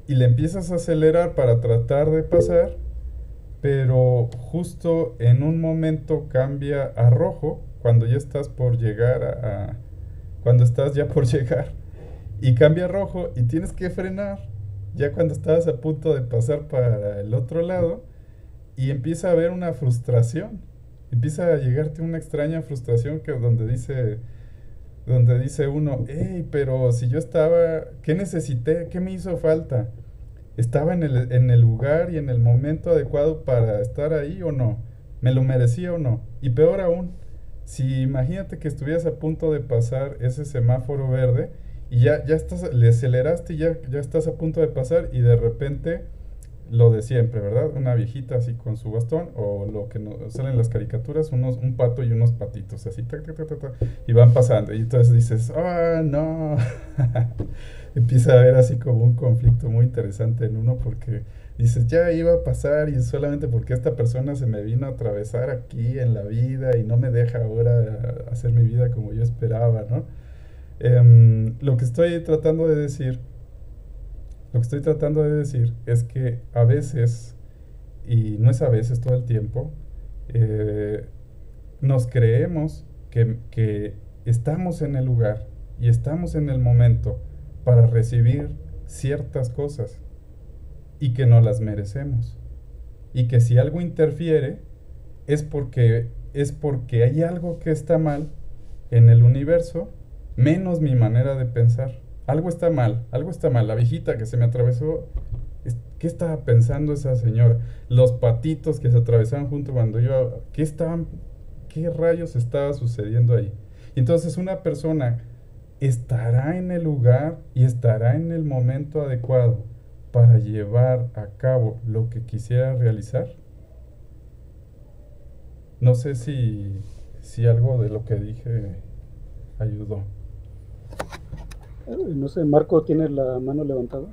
y le empiezas a acelerar para tratar de pasar, pero justo en un momento cambia a rojo cuando ya estás por llegar cuando estás ya por llegar, y cambia a rojo y tienes que frenar ya cuando estabas a punto de pasar para el otro lado y empieza a haber una frustración. Empieza a llegarte una extraña frustración que donde dice uno, hey, pero si yo estaba, ¿qué necesité? ¿Qué me hizo falta? ¿Estaba en el lugar y en el momento adecuado para estar ahí o no? ¿Me lo merecía o no? Y peor aún, si imagínate que estuvieras a punto de pasar ese semáforo verde y ya estás, le aceleraste y ya estás a punto de pasar y de repente lo de siempre, ¿verdad? Una viejita así con su bastón o lo que salen en las caricaturas, un pato y unos patitos así, tac, tac, tac, tac, tac, y van pasando. Y entonces dices, ¡ah, no! Empieza a haber así como un conflicto muy interesante en uno porque dices, ya iba a pasar y solamente porque esta persona se me vino a atravesar aquí en la vida y no me deja ahora hacer mi vida como yo esperaba, ¿no? Lo que estoy tratando de decir es que a veces, y no es a veces, todo el tiempo, eh, nos creemos que estamos en el lugar y estamos en el momento para recibir ciertas cosas y que no las merecemos. Y que si algo interfiere es porque hay algo que está mal en el universo, menos mi manera de pensar. Algo está mal, algo está mal. La viejita que se me atravesó, ¿qué estaba pensando esa señora? Los patitos que se atravesaban junto cuando yo, qué rayos estaba sucediendo ahí? Entonces una persona estará en el lugar y estará en el momento adecuado para llevar a cabo lo que quisiera realizar. No sé si algo de lo que dije ayudó. No sé, Marco tiene la mano levantada.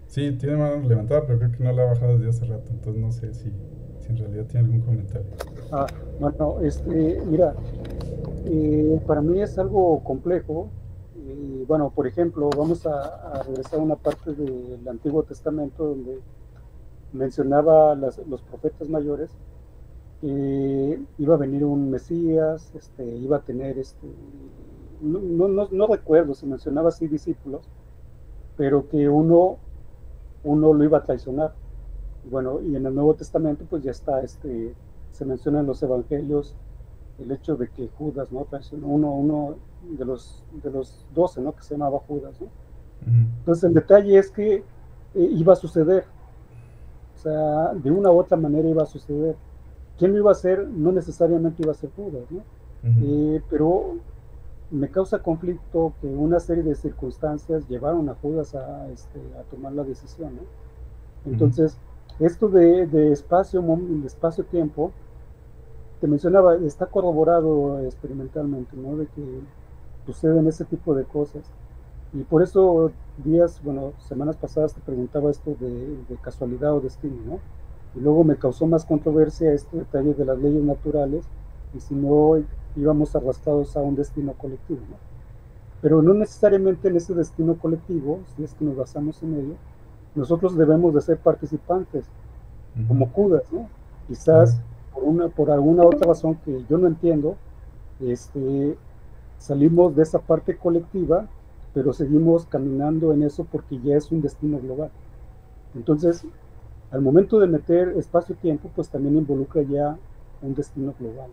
Sí, tiene mano levantada, pero creo que no la ha bajado desde hace rato, entonces no sé si en realidad tiene algún comentario. Bueno, mira, para mí es algo complejo. Bueno, por ejemplo, vamos a regresar a una parte del Antiguo Testamento donde mencionaba los profetas mayores que iba a venir un Mesías, iba a tener, no recuerdo si mencionaba así discípulos, pero que uno lo iba a traicionar. Bueno, y en el Nuevo Testamento pues ya está, se menciona en los evangelios el hecho de que Judas, ¿no? Traicionó uno de los 12, ¿no? Que se llamaba Judas, ¿no? Entonces el detalle es que iba a suceder, o sea, de una u otra manera iba a suceder. ¿Quién lo iba a hacer? No necesariamente iba a ser Judas, ¿no? Pero me causa conflicto que una serie de circunstancias llevaron a Judas a tomar la decisión, ¿no? Entonces, esto de espacio-tiempo, te mencionaba, está corroborado experimentalmente, ¿no? De que suceden ese tipo de cosas. Y por eso semanas pasadas te preguntaba esto de casualidad o destino, ¿no? Y luego me causó más controversia este detalle de las leyes naturales y si no íbamos arrastrados a un destino colectivo, ¿no? Pero no necesariamente en ese destino colectivo, si es que nos basamos en ello, nosotros debemos de ser participantes, como Judas, ¿no? Quizás por alguna otra razón que yo no entiendo, salimos de esa parte colectiva, pero seguimos caminando en eso porque ya es un destino global. Entonces, al momento de meter espacio-tiempo, pues también involucra ya un destino global.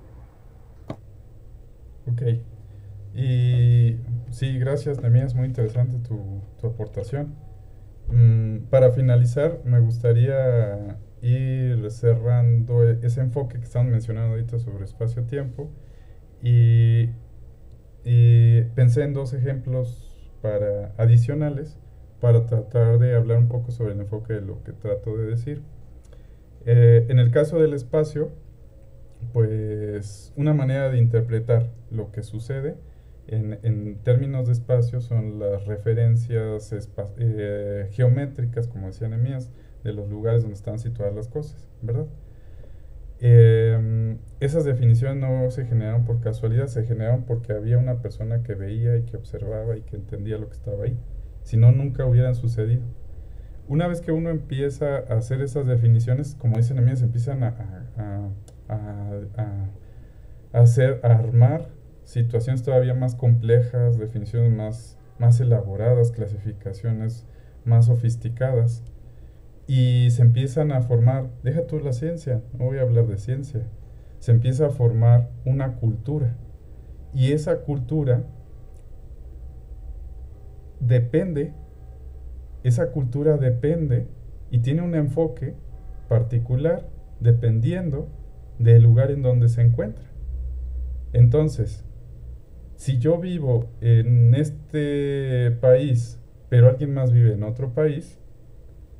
Ok. Y sí, gracias, Nehemías, muy interesante tu aportación. Para finalizar, me gustaría ir cerrando ese enfoque que estamos mencionando ahorita sobre espacio-tiempo y pensé en dos ejemplos adicionales para tratar de hablar un poco sobre el enfoque de lo que trato de decir. En el caso del espacio, pues una manera de interpretar lo que sucede en términos de espacio son las referencias geométricas, como decía Nehemías, de los lugares donde están situadas las cosas, ¿verdad? Esas definiciones no se generaron por casualidad, se generaron porque había una persona que veía y que observaba y que entendía lo que estaba ahí. Si no, nunca hubieran sucedido. Una vez que uno empieza a hacer esas definiciones, como dicen a mí, se empiezan a armar situaciones todavía más complejas, definiciones más elaboradas, clasificaciones más sofisticadas, y se empiezan a formar, deja tú la ciencia, no voy a hablar de ciencia, se empieza a formar una cultura, y esa cultura depende, y tiene un enfoque particular dependiendo del lugar en donde se encuentra. Entonces, si yo vivo en este país, pero alguien más vive en otro país,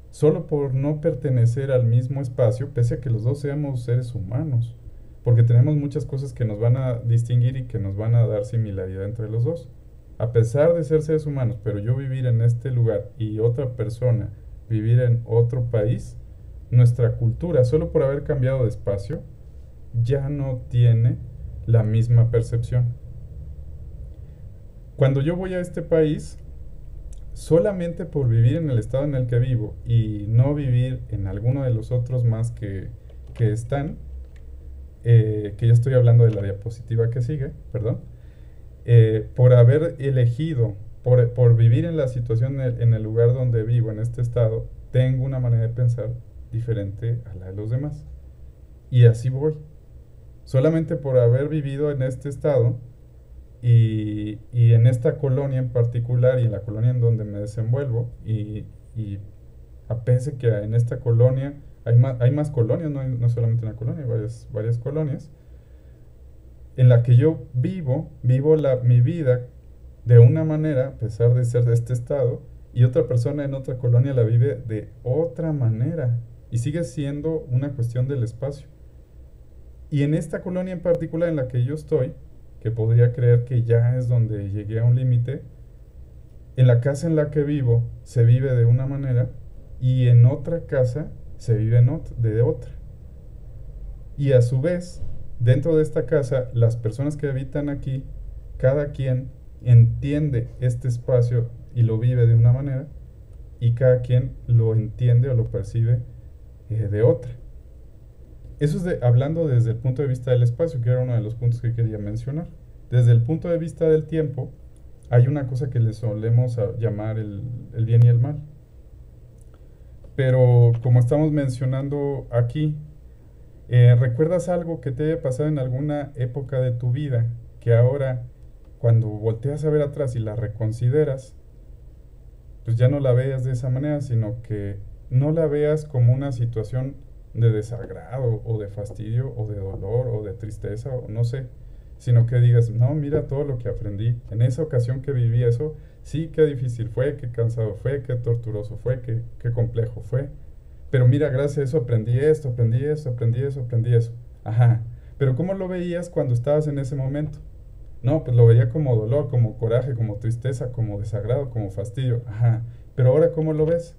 solo por no pertenecer al mismo espacio, pese a que los dos seamos seres humanos, porque tenemos muchas cosas que nos van a distinguir y que nos van a dar similaridad entre los dos. A pesar de ser seres humanos, pero yo vivir en este lugar y otra persona vivir en otro país, nuestra cultura, solo por haber cambiado de espacio, ya no tiene la misma percepción. Cuando yo voy a este país, solamente por vivir en el estado en el que vivo y no vivir en alguno de los otros más que están, que ya estoy hablando de la diapositiva que sigue, perdón, por haber elegido, por vivir en la situación en el lugar donde vivo, en este estado, tengo una manera de pensar diferente a la de los demás. Y así voy. Solamente por haber vivido en este estado y en esta colonia en particular y en la colonia en donde me desenvuelvo, y a pesar que en esta colonia hay más colonias, no solamente una colonia, hay varias colonias, en la que yo vivo mi vida de una manera, a pesar de ser de este estado, y otra persona en otra colonia la vive de otra manera, y sigue siendo una cuestión del espacio. Y en esta colonia en particular en la que yo estoy, que podría creer que ya es donde llegué a un límite, en la casa en la que vivo se vive de una manera, y en otra casa se vive de otra. Y a su vez, dentro de esta casa, las personas que habitan aquí, cada quien entiende este espacio y lo vive de una manera, y cada quien lo entiende o lo percibe de otra. Eso es hablando desde el punto de vista del espacio, que era uno de los puntos que quería mencionar. Desde el punto de vista del tiempo, hay una cosa que le solemos llamar el bien y el mal. Pero como estamos mencionando aquí, ¿recuerdas algo que te haya pasado en alguna época de tu vida que ahora, cuando volteas a ver atrás y la reconsideras, pues ya no la veas de esa manera, sino que no la veas como una situación de desagrado o de fastidio o de dolor o de tristeza o no sé, sino que digas, no, mira todo lo que aprendí en esa ocasión que viví eso, sí, qué difícil fue, qué cansado fue, qué torturoso fue, qué complejo fue, pero mira, gracias a eso aprendí esto, aprendí eso, aprendí eso, aprendí eso. Ajá, pero ¿cómo lo veías cuando estabas en ese momento? No, pues lo veía como dolor, como coraje, como tristeza, como desagrado, como fastidio. Ajá, pero ahora ¿cómo lo ves?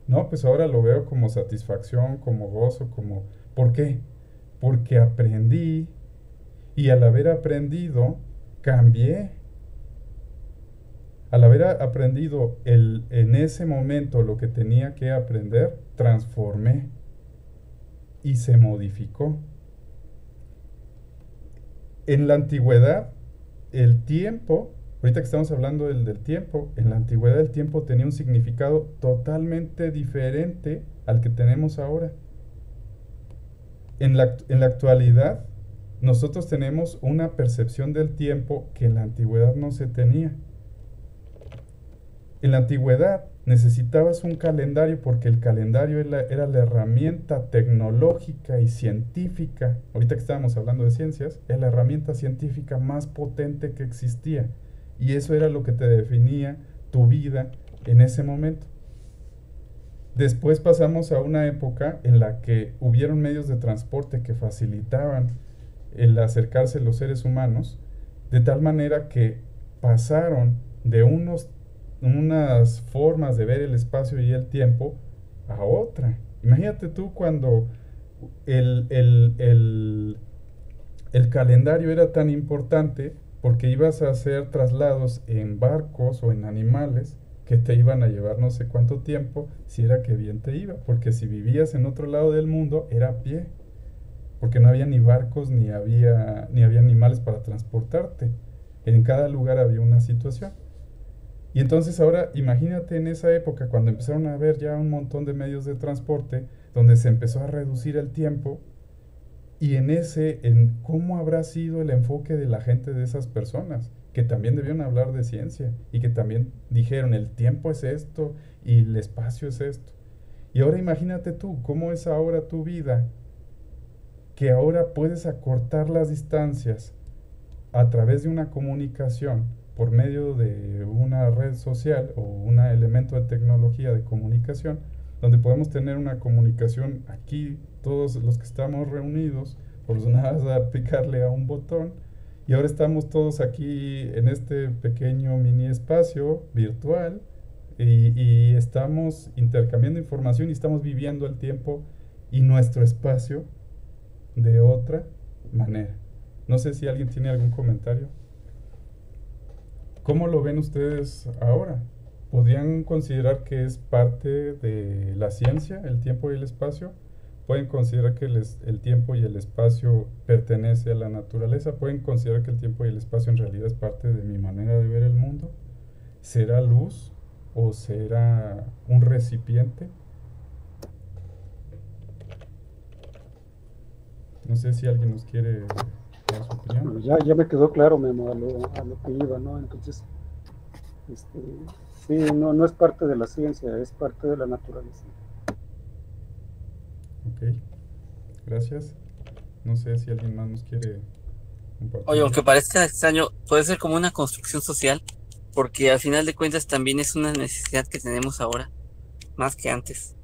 No, pues ahora lo veo como satisfacción, como gozo, como... ¿Por qué? Porque aprendí, y al haber aprendido, cambié. Al haber aprendido en ese momento lo que tenía que aprender, transformé y se modificó. En la antigüedad, el tiempo, ahorita que estamos hablando del tiempo, en la antigüedad el tiempo tenía un significado totalmente diferente al que tenemos ahora. En la actualidad, nosotros tenemos una percepción del tiempo que en la antigüedad no se tenía. En la antigüedad necesitabas un calendario porque el calendario era la herramienta tecnológica y científica, ahorita que estábamos hablando de ciencias, era la herramienta científica más potente que existía. Y eso era lo que te definía tu vida en ese momento. Después pasamos a una época en la que hubieron medios de transporte que facilitaban el acercarse a los seres humanos, de tal manera que pasaron de unas formas de ver el espacio y el tiempo a otra. Imagínate tú cuando el calendario era tan importante porque ibas a hacer traslados en barcos o en animales que te iban a llevar no sé cuánto tiempo, si era que bien te iba, porque si vivías en otro lado del mundo era a pie, porque no había ni barcos ni había animales para transportarte. En cada lugar había una situación. Y entonces ahora imagínate en esa época cuando empezaron a haber ya un montón de medios de transporte donde se empezó a reducir el tiempo y en cómo habrá sido el enfoque de la gente de esas personas que también debieron hablar de ciencia y que también dijeron el tiempo es esto y el espacio es esto. Y ahora imagínate tú, cómo es ahora tu vida, que ahora puedes acortar las distancias a través de una comunicación por medio de una red social o un elemento de tecnología de comunicación, donde podemos tener una comunicación aquí, todos los que estamos reunidos, por nada más a picarle a un botón, y ahora estamos todos aquí en este pequeño mini espacio virtual y estamos intercambiando información y estamos viviendo el tiempo y nuestro espacio de otra manera. No sé si alguien tiene algún comentario. ¿Cómo lo ven ustedes ahora? ¿Podrían considerar que es parte de la ciencia, el tiempo y el espacio? ¿Pueden considerar que el tiempo y el espacio pertenece a la naturaleza? ¿Pueden considerar que el tiempo y el espacio en realidad es parte de mi manera de ver el mundo? ¿Será luz o será un recipiente? No sé si alguien nos quiere dar su opinión. Bueno, ya me quedó claro, Memo, a lo que iba, ¿no? Entonces, sí, no es parte de la ciencia, es parte de la naturaleza. Ok, gracias. No sé si alguien más nos quiere compartir. Oye, aunque parezca extraño, puede ser como una construcción social, porque al final de cuentas también es una necesidad que tenemos ahora, más que antes.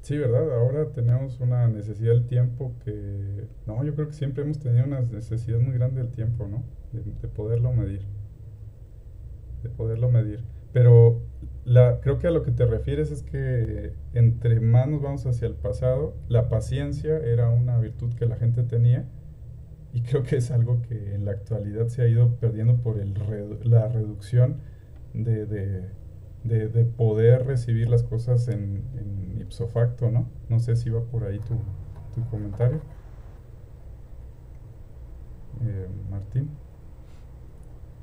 Sí, ¿verdad? Ahora tenemos una necesidad del tiempo que... No, yo creo que siempre hemos tenido una necesidad muy grande del tiempo, ¿no? De poderlo medir. De poderlo medir. Pero creo que a lo que te refieres es que entre más nos vamos hacia el pasado, la paciencia era una virtud que la gente tenía y creo que es algo que en la actualidad se ha ido perdiendo por la reducción de poder recibir las cosas en ipso facto, ¿no? No sé si va por ahí tu comentario. Martín.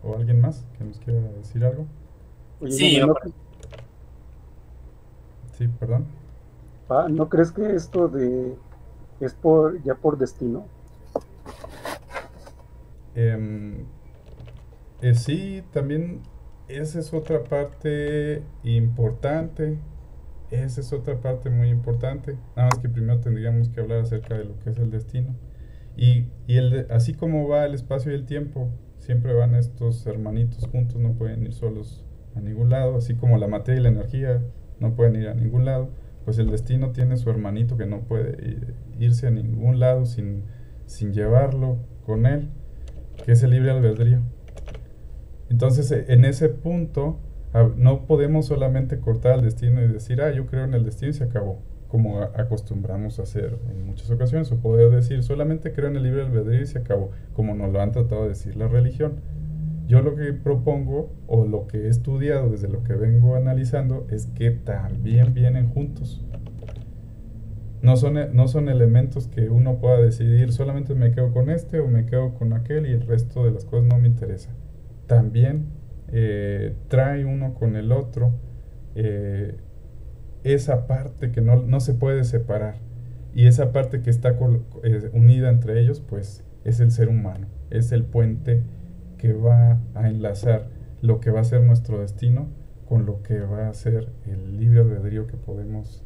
¿O alguien más que nos quiera decir algo? Oye, Sí, ¿no, Sí, perdón. ¿no crees que esto es ya por destino? Sí, también esa es otra parte importante. Esa es otra parte muy importante. Nada más que primero tendríamos que hablar acerca de lo que es el destino. Así como va el espacio y el tiempo, siempre van estos hermanitos juntos, no pueden ir solos a ningún lado. Así como la materia y la energía no pueden ir a ningún lado, pues el destino tiene su hermanito que no puede irse a ningún lado sin llevarlo con él, que es el libre albedrío. Entonces, en ese punto, no podemos solamente cortar el destino y decir, yo creo en el destino y se acabó, como acostumbramos a hacer en muchas ocasiones, o poder decir, solamente creo en el libre albedrío y se acabó, como nos lo han tratado de decir la religión. Yo lo que propongo, o lo que he estudiado desde lo que vengo analizando, es que también vienen juntos. No son elementos que uno pueda decidir, solamente me quedo con este o me quedo con aquel y el resto de las cosas no me interesa. También trae uno con el otro esa parte que no se puede separar. Y esa parte que está unida entre ellos, pues es el ser humano, es el puente que va a enlazar lo que va a ser nuestro destino con lo que va a ser el libre albedrío que podemos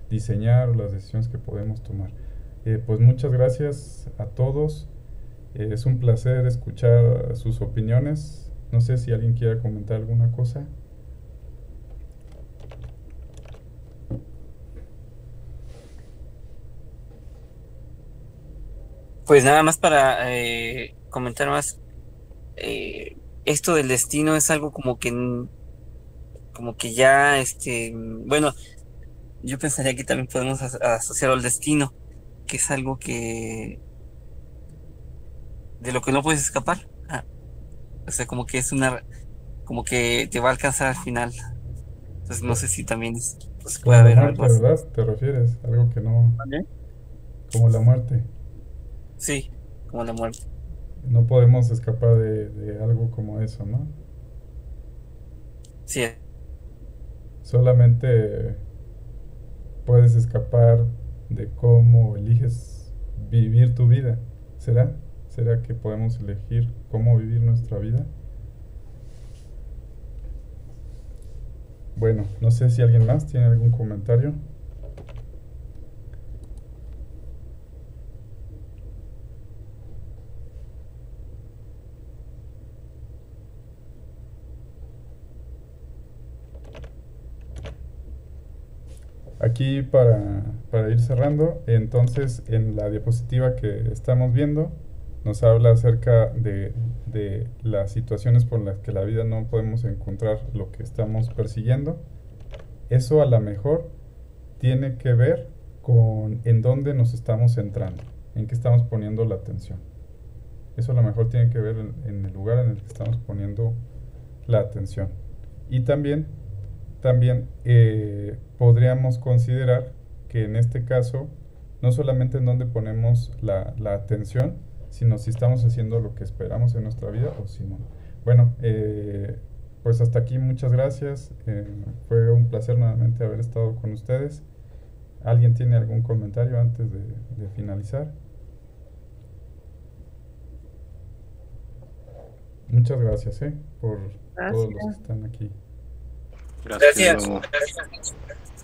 diseñar o las decisiones que podemos tomar. Pues muchas gracias a todos. Es un placer escuchar sus opiniones. No sé si alguien quiera comentar alguna cosa. Pues nada más para comentar más, esto del destino es algo como que ya, bueno, yo pensaría que también podemos asociar al destino, que es algo de lo que no puedes escapar. O sea, como que te va a alcanzar al final. Entonces no sé si también pues, puede Como la haber muerte, algo así. ¿verdad? ¿Te refieres? Algo que no... ¿Vale? Como la muerte. Sí, como la muerte. No podemos escapar de algo como eso, ¿no? Sí, Solamente puedes escapar de cómo eliges vivir tu vida. ¿Será? ¿Será que podemos elegir cómo vivir nuestra vida? Bueno, no sé si alguien más tiene algún comentario. Aquí para ir cerrando, entonces en la diapositiva que estamos viendo nos habla acerca de las situaciones por las que la vida no podemos encontrar lo que estamos persiguiendo. Eso a lo mejor tiene que ver con en dónde nos estamos centrando, en qué estamos poniendo la atención. Eso a lo mejor tiene que ver en el lugar en el que estamos poniendo la atención. Y también podríamos considerar que en este caso no solamente en dónde ponemos la atención, sino si estamos haciendo lo que esperamos en nuestra vida o si no. Bueno, pues hasta aquí, muchas gracias. Fue un placer nuevamente haber estado con ustedes. ¿Alguien tiene algún comentario antes de finalizar? Muchas gracias, por todos los que Gracias. están aquí. Gracias. gracias. Nuevo. Gracias.